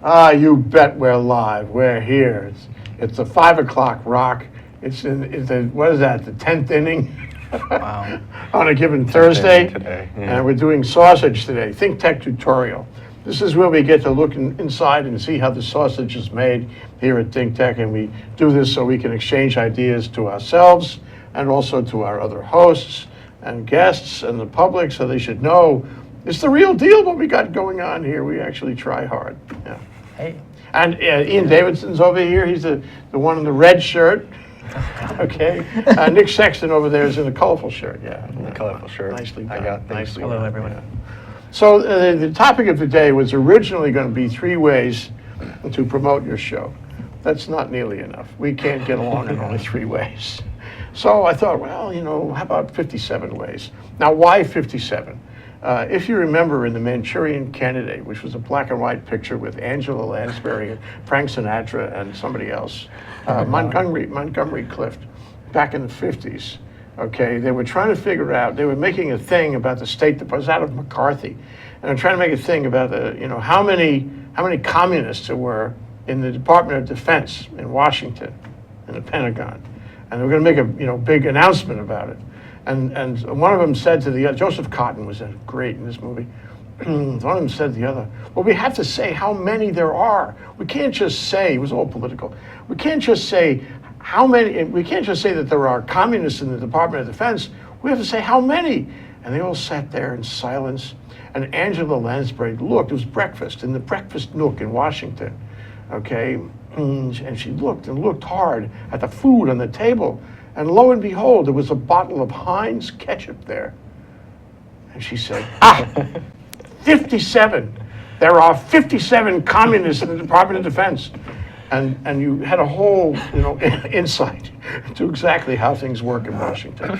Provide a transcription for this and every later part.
Ah, you bet we're live. We're here. It's a 5 o'clock rock. It's what is that, the 10th inning? Wow. On a given Thursday. Today, yeah. And we're doing sausage today, ThinkTech tutorial. This is where we get to look inside and see how the sausage is made here at ThinkTech. And we do this so we can exchange ideas to ourselves and also to our other hosts and guests and the public, so they should know it's the real deal what we got going on here. We actually try hard. Yeah. Hey. And Ian Davidson's over here. He's the one in the red shirt. Okay. Nick Sexton over there is in the colorful shirt. Yeah. The colorful shirt. Nicely done. I got nicely Hello, done. everyone. Yeah. So the topic of the day was originally going to be 3 ways to promote your show. That's not nearly enough. We can't get along in only 3 ways. So I thought, well, how about 57 ways? Now, why 57? If you remember in The Manchurian Candidate, which was a black and white picture with Angela Lansbury and Frank Sinatra and somebody else, Montgomery Clift, back in the 50s, okay, they were trying to figure out, they were making a thing about the State Department, it was out of McCarthy, and they're trying to make a thing about how many communists there were in the Department of Defense in Washington, in the Pentagon. And they were going to make a big announcement about it. And one of them said to the other, Joseph Cotton was great in this movie. One of them said to the other, well, we have to say how many there are. We can't just say, it was all political, we can't just say how many, we can't just say that there are communists in the Department of Defense, we have to say how many. And they all sat there in silence. And Angela Lansbury looked, it was breakfast, in the breakfast nook in Washington, okay? And she looked and looked hard at the food on the table. And lo and behold, there was a bottle of Heinz ketchup there. And she said, 57. There are 57 communists in the Department of Defense. And you had a whole insight to exactly how things work in Washington.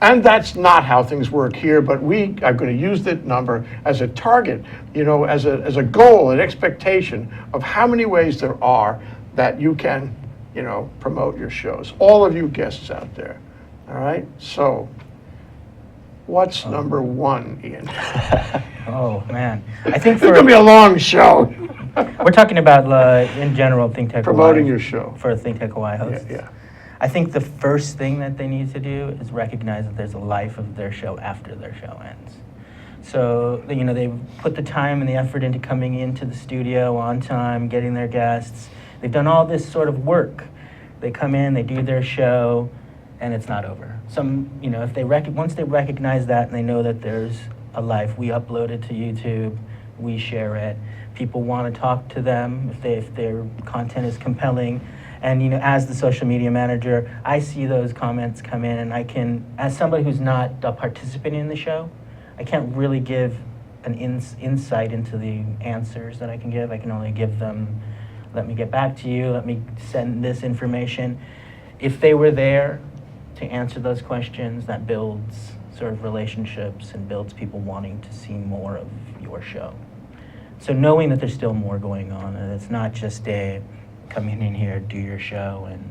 And that's not how things work here, but we are going to use that number as a target, as a goal, an expectation of how many ways there are that you can promote your shows. All of you guests out there. All right? So, what's number 1, Ian? Oh, man. I think It's going to be a long show. we're talking about, in general, ThinkTech Promoting Hawaii, your show. for ThinkTech Hawaii hosts. Yeah. I think the first thing that they need to do is recognize that there's a life of their show after their show ends. So, they've put the time and the effort into coming into the studio on time, getting their guests. They've done all this sort of work. They come in, they do their show, and it's not over. If they once they recognize that and they know that there's a life, we upload it to YouTube, we share it. People want to talk to them if their content is compelling. And as the social media manager, I see those comments come in, and I can, as somebody who's not participating in the show, I can't really give an insight into the answers that I can give. I can only give them, let me get back to you, let me send this information. If they were there to answer those questions, that builds sort of relationships and builds people wanting to see more of your show. So knowing that there's still more going on, and it's not just coming in here, do your show, and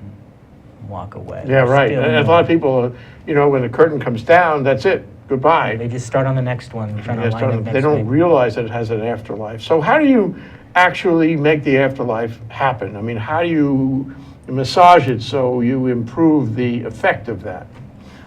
walk away. Yeah, There's right. still And a more. lot of people, when the curtain comes down, that's it. Goodbye. They just start on the next one. Trying to line up They next don't week. realize that it has an afterlife. So how do you actually make the afterlife happen? I mean, how do you massage it so you improve the effect of that?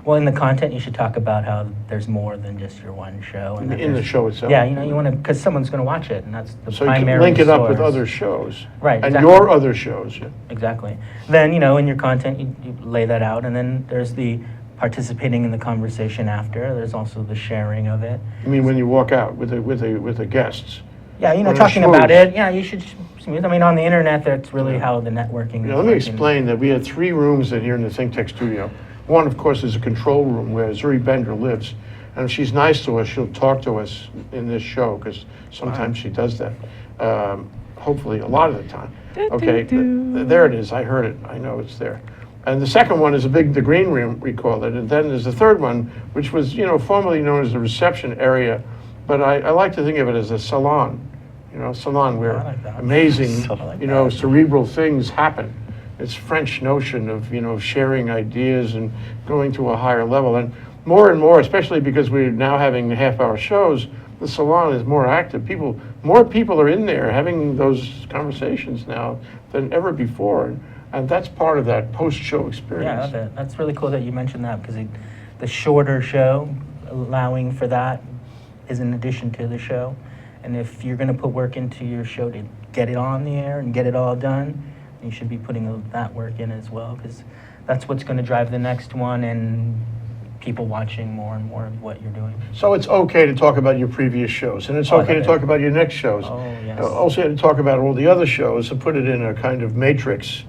Well, in the content, you should talk about how there's more than just your one show. And that In the there's- show itself? Yeah, you want to, because someone's going to watch it, and that's the So you primary can link it up with source. other shows. Right, And exactly. your other shows. Yeah. Exactly. Then, in your content, you lay that out, and then there's the participating in the conversation after. There's also the sharing of it. I mean, when you walk out with the guests. Yeah, When talking it's about smooth. it. Yeah, you should smooth. I mean, on the internet, that's really how the networking is Let me working. explain that we had 3 rooms in here in the ThinkTech studio. One, of course, is a control room where Zuri Bender lives. And if she's nice to us, she'll talk to us in this show, because sometimes she does that. Hopefully, a lot of the time. Okay, there it is. I heard it. I know it's there. And the second one is the green room, we call it. And then there's the third one, which was, formerly known as the reception area. But I like to think of it as a salon. Salon where I like that. amazing, I like that. cerebral things happen. It's French notion of, sharing ideas and going to a higher level. And more, especially because we're now having half-hour shows, the salon is more active. More people are in there having those conversations now than ever before. And that's part of that post-show experience. Yeah, I love it. That's really cool that you mentioned that, because the shorter show, allowing for that, is in addition to the show. And if you're going to put work into your show to get it on the air and get it all done, you should be putting that work in as well, because that's what's going to drive the next one and people watching more and more of what you're doing. So it's okay to talk about your previous shows, and it's okay to talk about your next shows. Oh, yes. Also to talk about all the other shows and put it in a kind of matrix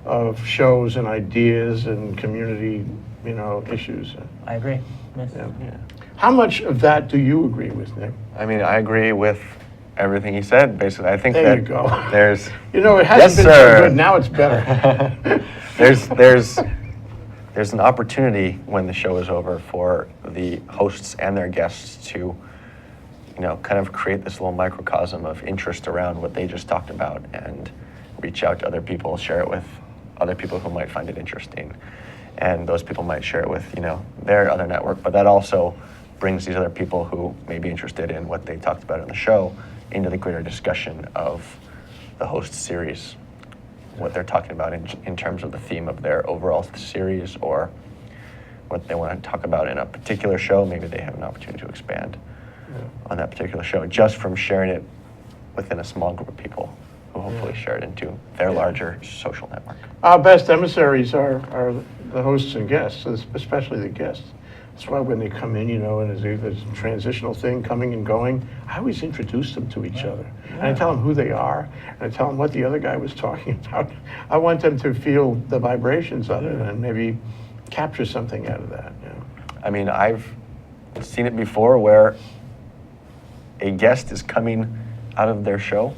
of shows and ideas and community, issues. I agree. Yes. Yeah. How much of that do you agree with, Nick? I mean, I agree with everything he said, basically. I think There that you go. there's... It hasn't Yes, been sir. so good, now it's better. There's an opportunity when the show is over for the hosts and their guests to, kind of create this little microcosm of interest around what they just talked about and reach out to other people, share it with other people who might find it interesting. And those people might share it with, their other network. But that also brings these other people who may be interested in what they talked about in the show into the greater discussion of the host series, what they're talking about in terms of the theme of their overall series, or what they want to talk about in a particular show. Maybe they have an opportunity to expand on that particular show just from sharing it within a small group of people who hopefully share it into their larger social network. Our best emissaries are the hosts and guests, especially the guests. That's why when they come in, and there's a transitional thing coming and going, I always introduce them to each other. And I tell them who they are, and I tell them what the other guy was talking about. I want them to feel the vibrations of it and maybe capture something out of that. I mean, I've seen it before where a guest is coming out of their show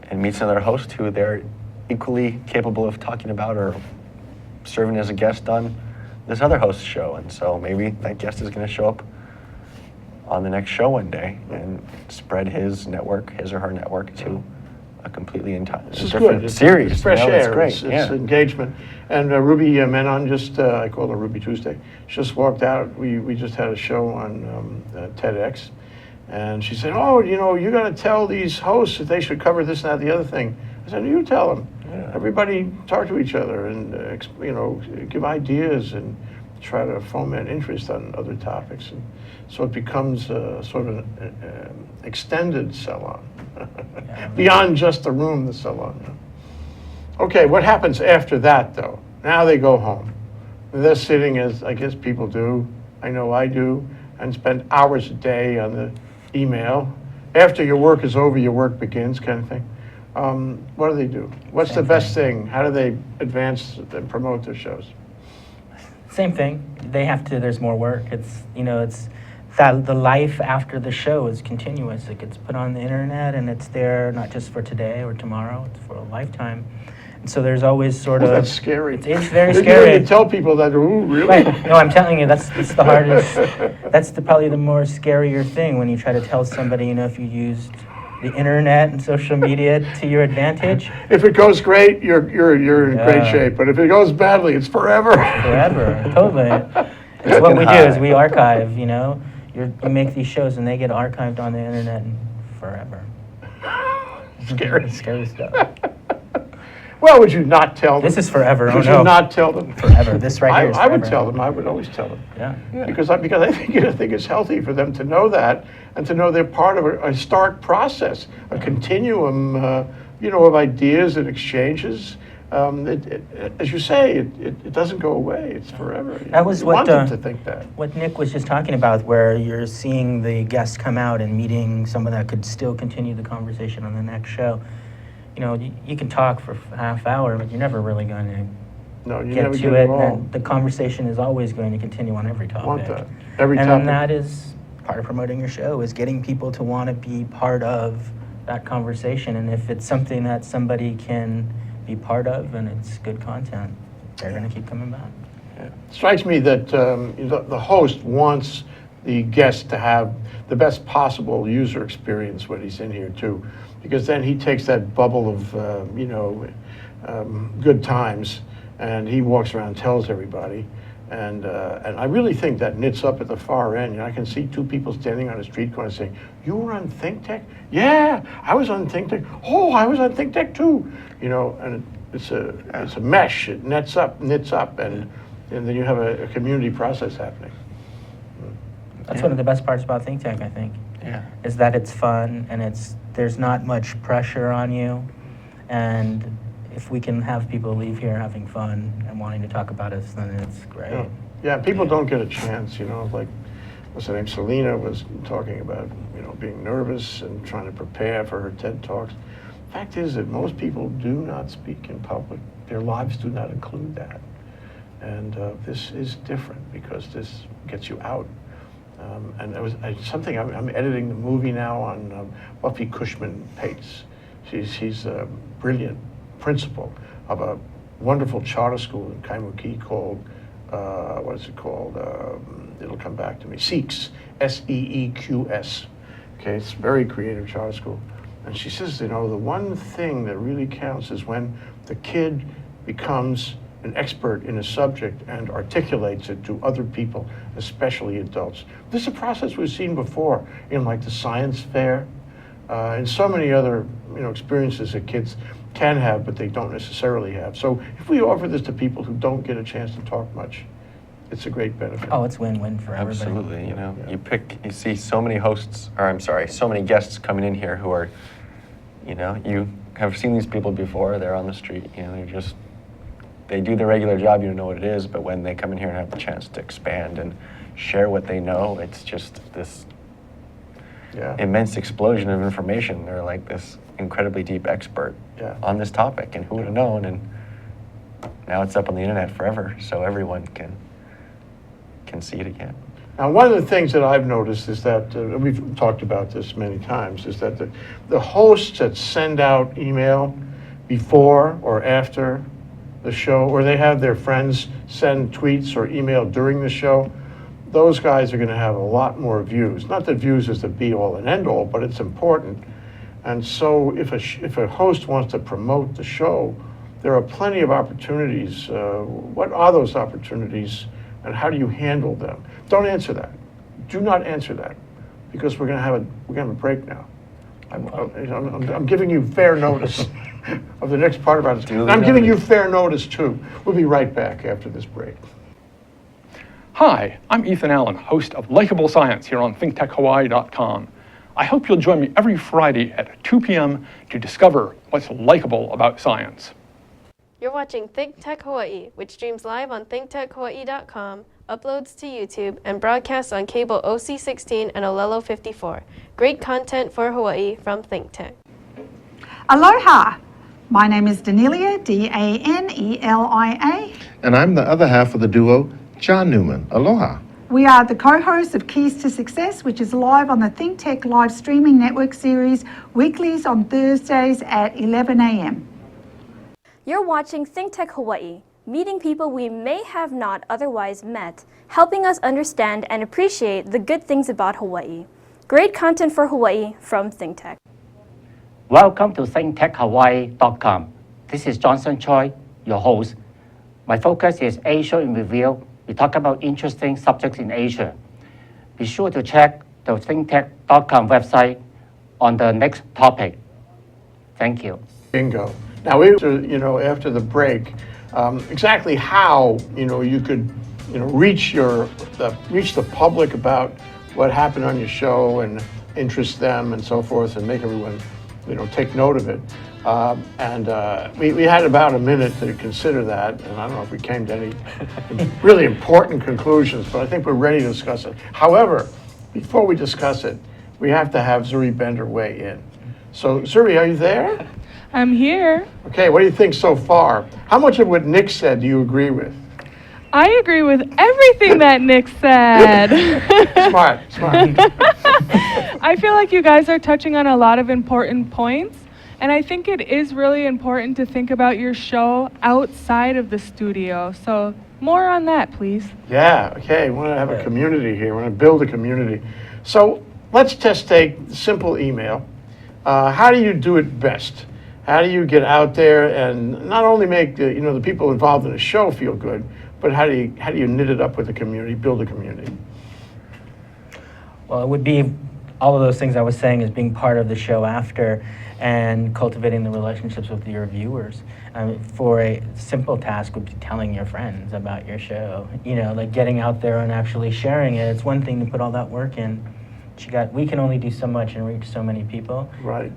and meets another host who they're equally capable of talking about or serving as a guest on this other host's show. And so maybe that guest is going to show up on the next show one day and spread his or her network to a completely different series. It's fresh It's air. great. It's engagement. And Ruby Menon I call her Ruby Tuesday, just walked out. We just had a show on TEDx. And she said, you got to tell these hosts that they should cover this, and that, the other thing. I said, you tell them. Yeah. Everybody talk to each other and, give ideas and try to foment interest on other topics. And so it becomes sort of an extended salon, beyond just the room, the salon. Okay, what happens after that, though? Now they go home. They're sitting, as I guess people do, I know I do, and spend hours a day on the email. After your work is over, your work begins, kind of thing. What do they do? What's the best thing? How do they advance and promote their shows? Same thing. They have to. There's more work. It's that the life after the show is continuous. It gets put on the internet, and it's there not just for today or tomorrow. It's for a lifetime. And so there's always sort of. That's scary. It's very scary. You tell people that. Ooh, really? Right. No, I'm telling you, that's the hardest. That's probably the more scarier thing when you try to tell somebody. If you used the internet and social media to your advantage. If it goes great, you're in great shape. But if it goes badly, it's forever. Forever, totally. It's what we do is we archive. You make these shows and they get archived on the internet forever. Scary. Scary stuff. Well, would you not tell them? This is forever. Would you not tell them? Forever. This right here is I would forever. tell them. I would always tell them. Yeah. Because I think it's healthy for them to know that and to know they're part of a historic process, a continuum, of ideas and exchanges. As you say, it doesn't go away. It's forever. That was you what want them to think that. What Nick was just talking about, where you're seeing the guests come out and meeting someone that could still continue the conversation on the next show. You can talk for a half hour, but you're never really going to get to it. And the conversation is always going to continue on every topic. Want that. Every topic. And that is part of promoting your show, is getting people to want to be part of that conversation. And if it's something that somebody can be part of and it's good content, they're going to keep coming back. Yeah. It strikes me that the host wants the guest to have the best possible user experience when he's in here too, because then he takes that bubble of good times and he walks around and tells everybody, And I really think that knits up at the far end. You know, I can see two people standing on a street corner saying, "You were on ThinkTech?" "Yeah, I was on ThinkTech." "Oh, I was on ThinkTech too." You know, and it's a mesh. It knits up, and then you have a community process happening. That's one of the best parts about ThinkTech, I think. Yeah. Is that it's fun and there's not much pressure on you, and if we can have people leave here having fun and wanting to talk about us, then it's great. Yeah, people don't get a chance, you know, like, what's her name, Selena was talking about, you know, being nervous and trying to prepare for her TED Talks. Fact is that most people do not speak in public. Their lives do not include that. And this is different because this gets you out. And there was something, I'm editing the movie now on Buffy Cushman-Pates. She's a brilliant principal of a wonderful charter school in Kaimuki called, what is it called? It'll come back to me. SEEQS, SEEQS. Okay, it's a very creative charter school. And she says, you know, the one thing that really counts is when the kid becomes an expert in a subject and articulates it to other people, especially adults. This is a process we've seen before in like the science fair, and so many other, you know, experiences that kids can have, but they don't necessarily have. So if we offer this to people who don't get a chance to talk much, it's a great benefit. Oh, it's win-win for everybody. Absolutely, you know, Yeah. you see so many so many guests coming in here who are, you know, you have seen these people before, they're on the street, you know, they do their regular job, you don't know what it is, but when they come in here and have the chance to expand and share what they know, it's just this immense explosion of information. They're like this incredibly deep expert on this topic, and who would have known? And now it's up on the internet forever, so everyone can see it again. Now, one of the things that I've noticed is that, we've talked about this many times, is that the hosts that send out email before or after the show, or they have their friends send tweets or email during the show, those guys are going to have a lot more views. Not that views is the be-all and end-all, but it's important. And so if a host wants to promote the show, there are plenty of opportunities. What are those opportunities, and how do you handle them? Don't answer that. Do not answer that, because we're going to have a break now. I'm giving you fair notice of the next part about it. And I'm giving you fair notice too. We'll be right back after this break. Hi, I'm Ethan Allen, host of Likeable Science here on ThinkTechHawaii.com. I hope you'll join me every Friday at 2 p.m. to discover what's likable about science. You're watching ThinkTech Hawaii, which streams live on ThinkTechHawaii.com, uploads to YouTube, and broadcasts on cable OC16 and Olelo 54. Great content for Hawaii from ThinkTech. Aloha! My name is Danelia, D-A-N-E-L-I-A. And I'm the other half of the duo, John Newman. Aloha. We are the co-hosts of Keys to Success, which is live on the ThinkTech live streaming network series, weeklies on Thursdays at 11 a.m. You're watching ThinkTech Hawaii, meeting people we may have not otherwise met, helping us understand and appreciate the good things about Hawaii. Great content for Hawaii from ThinkTech. Welcome to ThinkTechHawaii.com. This is Johnson Choi, your host. My focus is Asia in Review. We talk about interesting subjects in Asia. Be sure to check the ThinkTech.com website on the next topic. Thank you. Bingo. Now, after the break, exactly how, you could, reach the public about what happened on your show and interest them and so forth, and make everyone, take note of it. We had about a minute to consider that, and I don't know if we came to any really important conclusions, but I think we're ready to discuss it. However, before we discuss it, we have to have Zuri Bender weigh in. So, Zuri, are you there? I'm here. Okay, what do you think so far? How much of what Nick said do you agree with? I agree with everything that Nick said. Smart. I feel like you guys are touching on a lot of important points, and I think it is really important to think about your show outside of the studio. So more on that, please. Yeah, okay, we want to have a community here. We want to build a community. So let's just take simple email. How do you do it best? How do you get out there and not only make the people involved in the show feel good, but how do you knit it up with the community, build a community? Well, it would be all of those things I was saying as being part of the show after and cultivating the relationships with your viewers. For a simple task would be telling your friends about your show, like getting out there and actually sharing it. It's one thing to put all that work in. We can only do so much and reach so many people. Right.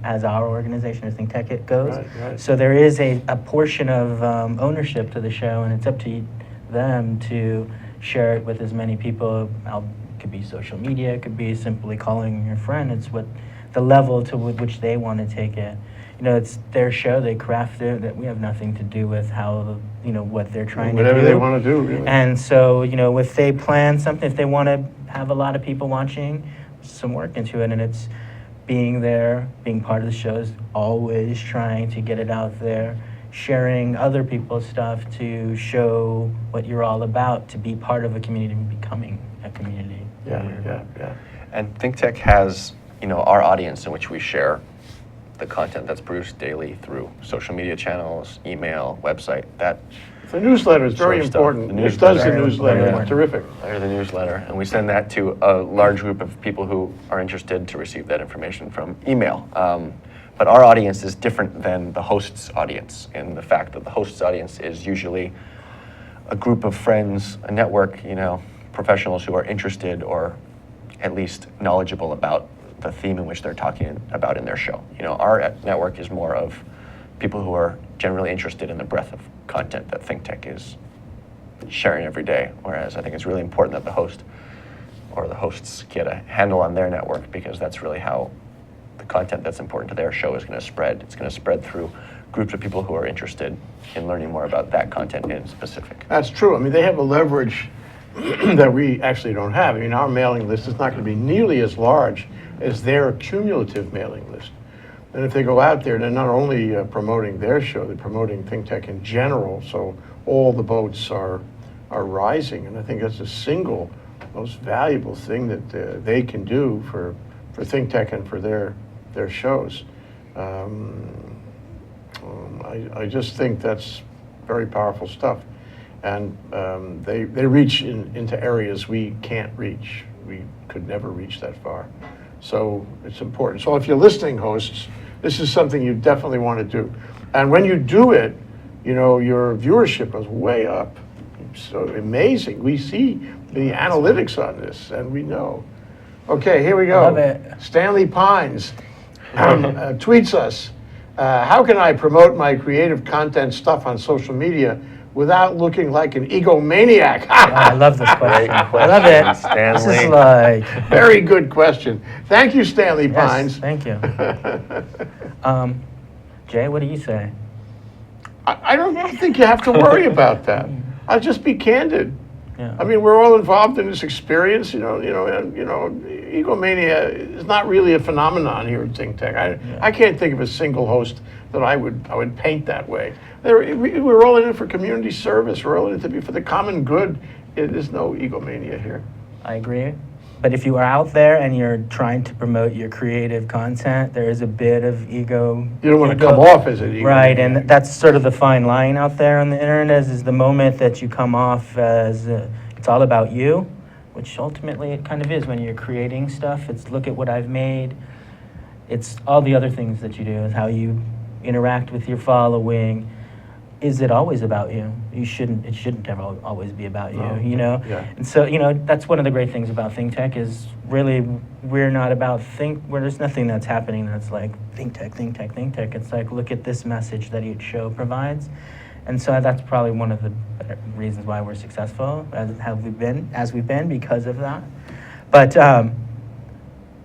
As our organization, as ThinkTech goes. Right. So there is a portion of ownership to the show, and it's up to them to share it with as many people. It could be social media, it could be simply calling your friend. It's what the level to which they want to take it. It's their show, they craft it, that we have nothing to do with how, what they're trying to do. Whatever they want to do, really. And so, if they plan something, if they want to have a lot of people watching, some work into it, and it's being there, being part of the show, is always trying to get it out there, sharing other people's stuff to show what you're all about, to be part of a community and becoming a community. Yeah. And ThinkTech has, our audience in which we share the content that's produced daily through social media channels, email, website. The newsletter is very sort of stuff. important. The It does the newsletter. newsletter. Yeah. It's terrific. Or the newsletter, and we send that to a large group of people who are interested to receive that information from email. But our audience is different than the host's audience, in the fact that the host's audience is usually a group of friends, a network, professionals who are interested or at least knowledgeable about the theme in which they're talking about in their show. Our network is more of people who are generally interested in the breadth of content that ThinkTech is sharing every day, whereas I think it's really important that the host or the hosts get a handle on their network, because that's really how the content that's important to their show is going to spread. It's going to spread through groups of people who are interested in learning more about that content in specific. That's true. I mean, they have a leverage that we actually don't have. I mean, our mailing list is not going to be nearly as large as their cumulative mailing list. And if they go out there, they're not only promoting their show, they're promoting ThinkTech in general, so all the boats are rising. And I think that's the single most valuable thing that they can do for ThinkTech and for their shows. I just think that's very powerful stuff. And they reach into areas we can't reach. We could never reach that far. So it's important. So if you're listening, hosts, this is something you definitely want to do. And when you do it, your viewership goes way up. It's so amazing. We see the analytics on this, and we know. Okay, here we go. Love it. Stanley Pines tweets us, how can I promote my creative content stuff on social media without looking like an egomaniac? I love this question. I love it. Stanley. This is like... Very good question. Thank you, Stanley Yes, Pines. thank you. Jay, what do you say? I don't think you have to worry about that. I'll just be candid. Yeah. I mean, we're all involved in this experience, and egomania is not really a phenomenon here at ThinkTech. I can't think of a single host that I would paint that way. We're all in it for community service. We're all in it for the common good. There's no egomania here. I agree. But if you are out there and you're trying to promote your creative content, there is a bit of ego. You don't want to come off as an egomaniac. Right, and that's sort of the fine line out there on the internet is the moment that you come off as it's all about you, which ultimately it kind of is when you're creating stuff. It's look at what I've made. It's all the other things that you do, is how you interact with your following. Is it always about you? It shouldn't ever always be about you, Yeah. And so, that's one of the great things about ThinkTech is really we're not about there's nothing that's happening that's like ThinkTech. It's like, look at this message that each show provides. And so that's probably one of the better reasons why we're successful as we've been because of that. But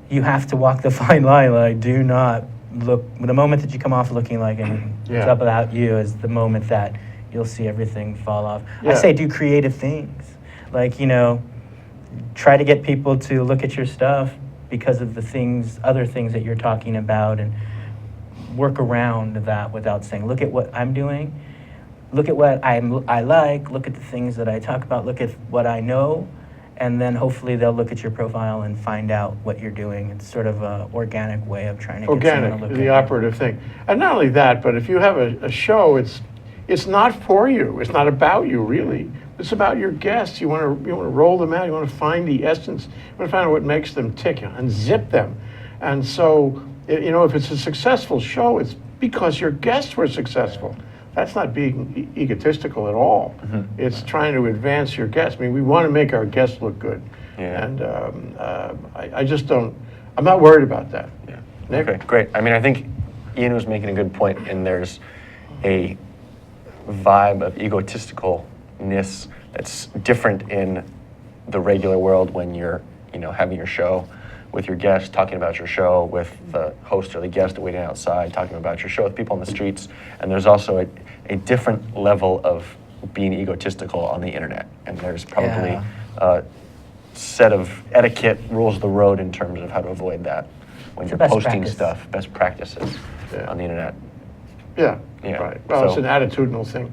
you have to walk the fine line. Like, do not look, the moment that you come off looking like it's up about you is the moment that you'll see everything fall off. I say do creative things. Like, try to get people to look at your stuff because of the other things that you're talking about, and work around that without saying, look at what I'm doing, look at what I like, look at the things that I talk about, look at what I know, and then hopefully they'll look at your profile and find out what you're doing. It's sort of an organic way of trying to get someone to look Organic is at the you. operative thing. And not only that, but if you have a show, it's not for you. It's not about you, really. It's about your guests. You want to roll them out. You want to find the essence. You want to find out what makes them tick, unzip them. And so, if it's a successful show, it's because your guests were successful. That's not being egotistical at all. It's trying to advance your guests. I mean, we want to make our guests look good. Yeah. And I just don't, I'm not worried about that. Yeah. Nick? Okay, great. I mean, I think Ian was making a good point, and there's a vibe of egotisticalness that's different in the regular world when you're, having your show with your guests, talking about your show with the host or the guest waiting outside, talking about your show with people on the streets. And there's also a different level of being egotistical on the internet. And there's probably a set of etiquette, rules of the road in terms of how to avoid that when you're best posting practice. stuff, best practices on the internet. Yeah, Yeah. right. Well, it's So- an attitudinal thing.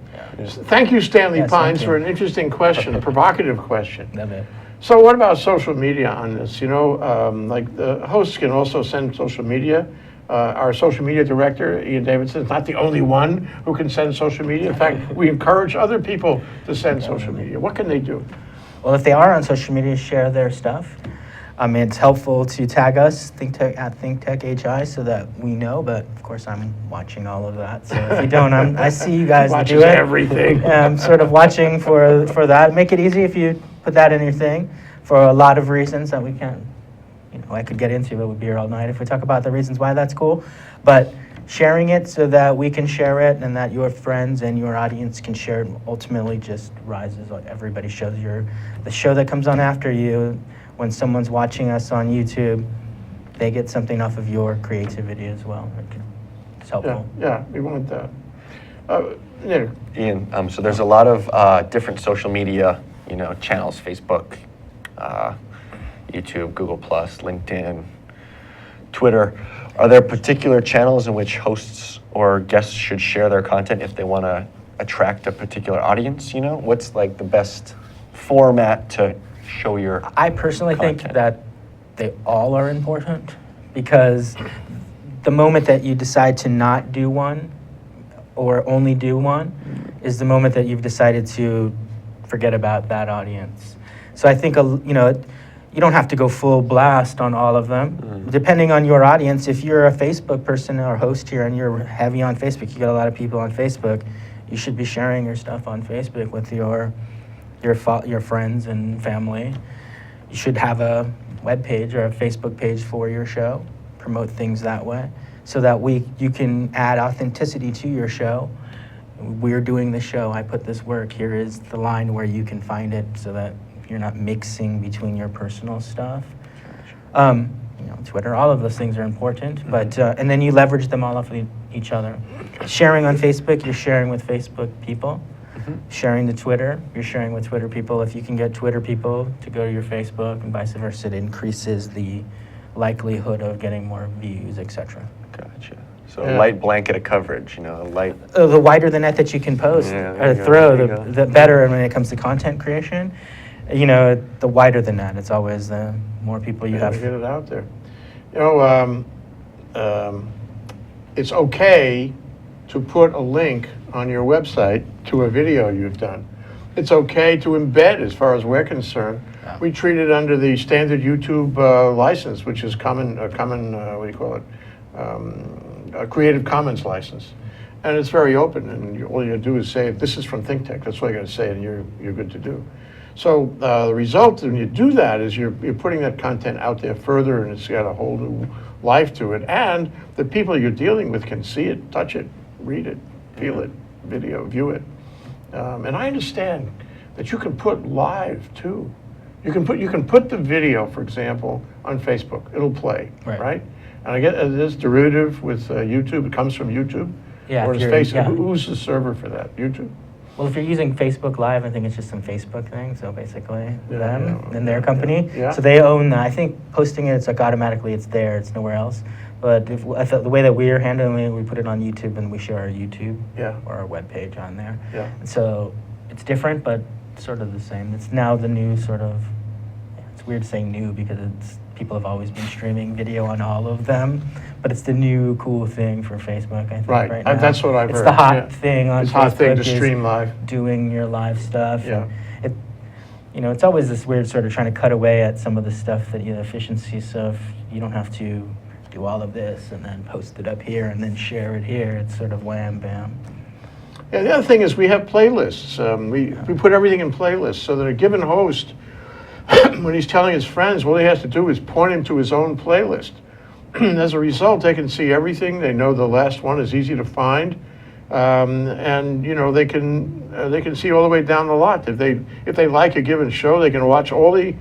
Thank you, Stanley Yes, thank Pines, you. for an interesting question, a provocative question. Love it. So what about social media on this? Like the hosts can also send social media. Our social media director, Ian Davidson, is not the only one who can send social media. In fact, we encourage other people to send social media. What can they do? Well, if they are on social media, share their stuff. It's helpful to tag us, ThinkTech at ThinkTech HI, so that we know. But of course, I'm watching all of that. So if you don't, I see you guys that do Watches it. everything. I'm sort of watching for that. Make it easy if you put that in your thing, for a lot of reasons that we can't. I could get into it. We'd be here all night if we talk about the reasons why that's cool. But sharing it so that we can share it and that your friends and your audience can share it ultimately just rises. Like everybody shows the show that comes on after you. When someone's watching us on YouTube, they get something off of your creativity as well. It's helpful. Yeah, we want that. Nick, Ian, so there's a lot of different social media, channels, Facebook, YouTube, Google+, LinkedIn, Twitter. Are there particular channels in which hosts or guests should share their content if they want to attract a particular audience? What's like the best format to show your I personally think content? that they all are important, because the moment that you decide to not do one or only do one is the moment that you've decided to forget about that audience. So I think, you don't have to go full blast on all of them. Depending on your audience, if you're a Facebook person or host here and you're heavy on Facebook, you got a lot of people on Facebook, you should be sharing your stuff on Facebook with your friends and family. You should have a web page or a Facebook page for your show. Promote things that way, so that you can add authenticity to your show. We're doing the show. I put this work. Here is the line where you can find it, so that you're not mixing between your personal stuff. Twitter, all of those things are important, but and then you leverage them all off of each other. Sharing on Facebook, you're sharing with Facebook people. Sharing to Twitter, you're sharing with Twitter people. If you can get Twitter people to go to your Facebook and vice versa, it increases the likelihood of getting more views, etc. Gotcha. So a light blanket of coverage, a light. The wider the net that you can post or throw, the better. And when it comes to content creation, the wider the net, it's always the more people you have. Get it out there. It's okay to put a link on your website to a video you've done. It's okay to embed, as far as we're concerned. We treat it under the standard YouTube license, which is a Creative Commons license. And it's very open, and all you do is say, this is from ThinkTech, that's all you got to say, and you're good to do. So the result when you do that is you're putting that content out there further, and it's got a whole new life to it. And the people you're dealing with can see it, touch it, read it, feel it, view it. And I understand that you can put live too. You can put the video, for example, on Facebook. It'll play, right? And I get this derivative with YouTube. It comes from YouTube. Yeah. Or is Facebook? Who's the server for that? YouTube. Well, if you're using Facebook Live, I think it's just some Facebook thing. So basically, them and their company. Yeah. So they own that. I think posting it's like automatically it's there. It's nowhere else. But the way that we're handling it, we put it on YouTube and we share our YouTube or our webpage on there. Yeah. And so it's different, but sort of the same. It's now the new sort of. weird saying new because people have always been streaming video on all of them, but it's the new cool thing for Facebook, I think, right now. That's what I've It's heard. the hot yeah. thing on It's Facebook. hot thing to is stream live. doing your live stuff. Yeah. And it's always this weird sort of trying to cut away at some of the stuff that, efficiency, so if you don't have to do all of this and then post it up here and then share it here, it's sort of wham, bam. Yeah, the other thing is we have playlists. We put everything in playlists so that a given host, when he's telling his friends, all he has to do is point him to his own playlist. As a result, they can see everything. They know the last one is easy to find, and they can see all the way down the lot. If they like a given show, they can watch all the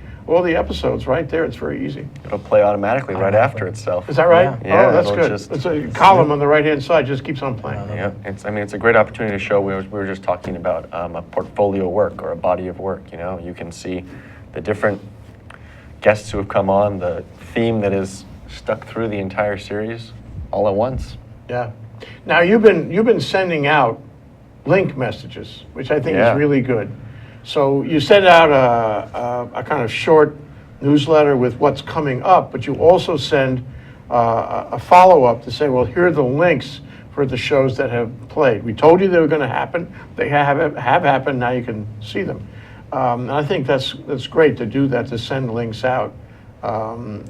episodes right there. It's very easy. It'll play automatically right after itself. Is that right? Yeah. Oh, that's it'll good. just- It's a column on the right-hand side. Just keeps on playing. Yeah, it's a great opportunity to show. We were just talking about a portfolio of work or a body of work. You can see the different guests who have come on, the theme that is stuck through the entire series, all at once. Yeah. Now you've been sending out link messages, which I think Yeah. is really good. So you send out a kind of short newsletter with what's coming up, but you also send a follow-up to say, well, here are the links for the shows that have played. We told you they were going to happen. They have happened. Now you can see them. And I think that's great to do that, to send links out.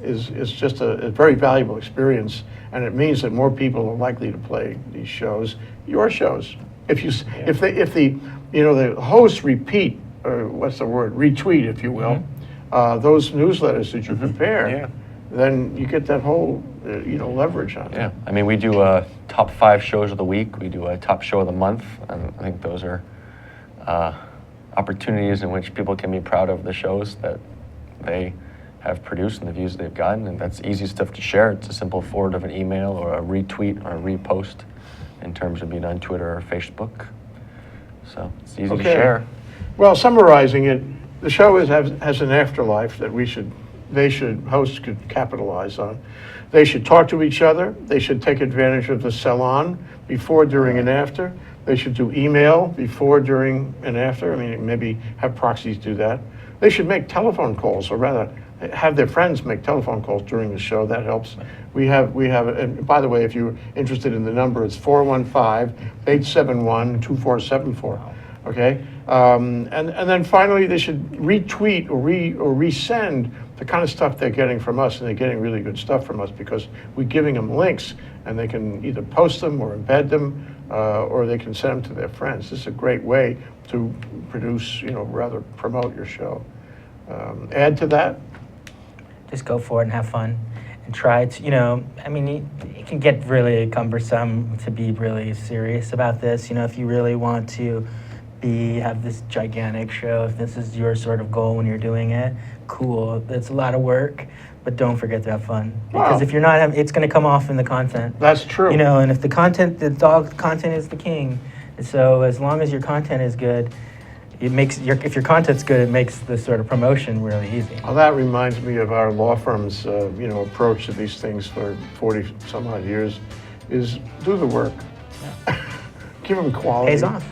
Is just a very valuable experience, and it means that more people are likely to play these shows, your shows. If the hosts repeat, or what's the word, retweet, if you will, those newsletters that you prepare, then you get that whole leverage on it. Yeah, I mean, we do a top 5 shows of the week. We do a top show of the month, and I think those are opportunities in which people can be proud of the shows that they have produced and the views they've gotten, and that's easy stuff to share. It's a simple forward of an email or a retweet or a repost in terms of being on Twitter or Facebook. So it's easy to share. Well, summarizing it, the show has an afterlife that hosts could capitalize on. They should talk to each other. They should take advantage of the salon before, during, and after. They should do email before, during, and after. I mean, maybe have proxies do that. They should make telephone calls, or rather, have their friends make telephone calls during the show. That helps. We have, and by the way, if you're interested in the number, it's 415-871-2474. Okay? And then finally, they should retweet or resend the kind of stuff they're getting from us, and they're getting really good stuff from us because we're giving them links, and they can either post them or embed them, or they can send them to their friends. This is a great way to produce, rather promote your show. Add to that? Just go for it and have fun, and try to, it can get really cumbersome to be really serious about this. If you really want to have this gigantic show, if this is your sort of goal when you're doing it, cool. It's a lot of work, but don't forget to have fun. Because if you're not, it's going to come off in the content. That's true. And if the content is the king. So as long as your content is good, if your content's good, it makes the sort of promotion really easy. Well, that reminds me of our law firm's, approach to these things for 40 some odd years, is do the work. Yeah. Give them quality. Pays off.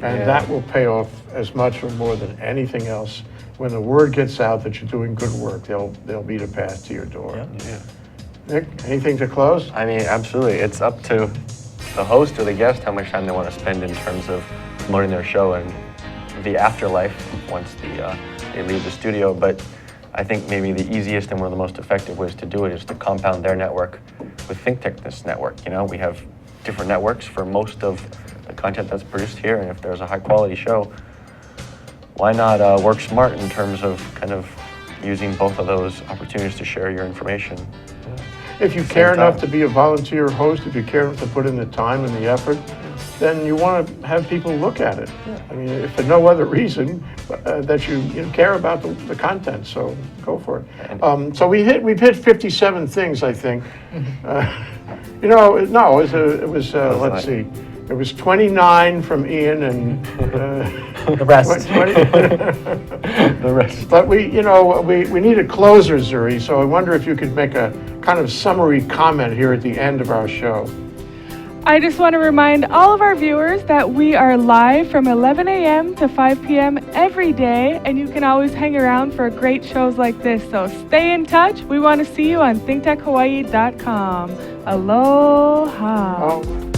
And that will pay off as much or more than anything else. When the word gets out that you're doing good work, they'll beat a path to your door. Yeah. Nick, anything to close? I mean, absolutely. It's up to the host or the guest how much time they want to spend in terms of promoting their show and the afterlife once they leave the studio. But I think maybe the easiest and one of the most effective ways to do it is to compound their network with ThinkTech, this network. We have different networks for most of the content that's produced here, and if there's a high quality show, why not work smart in terms of kind of using both of those opportunities to share your information. If you care enough to be a volunteer host, if you care enough to put in the time and the effort, then you want to have people look at it. I mean, if for no other reason that you care about the content, so go for it. So we've hit 57 things, I think. Let's see. It was 29 from Ian and the rest. The rest. But we need a closer, Zuri. So I wonder if you could make a kind of summary comment here at the end of our show. I just want to remind all of our viewers that we are live from 11 a.m. to 5 p.m. every day, and you can always hang around for great shows like this. So stay in touch. We want to see you on ThinkTechHawaii.com. Aloha. Oh.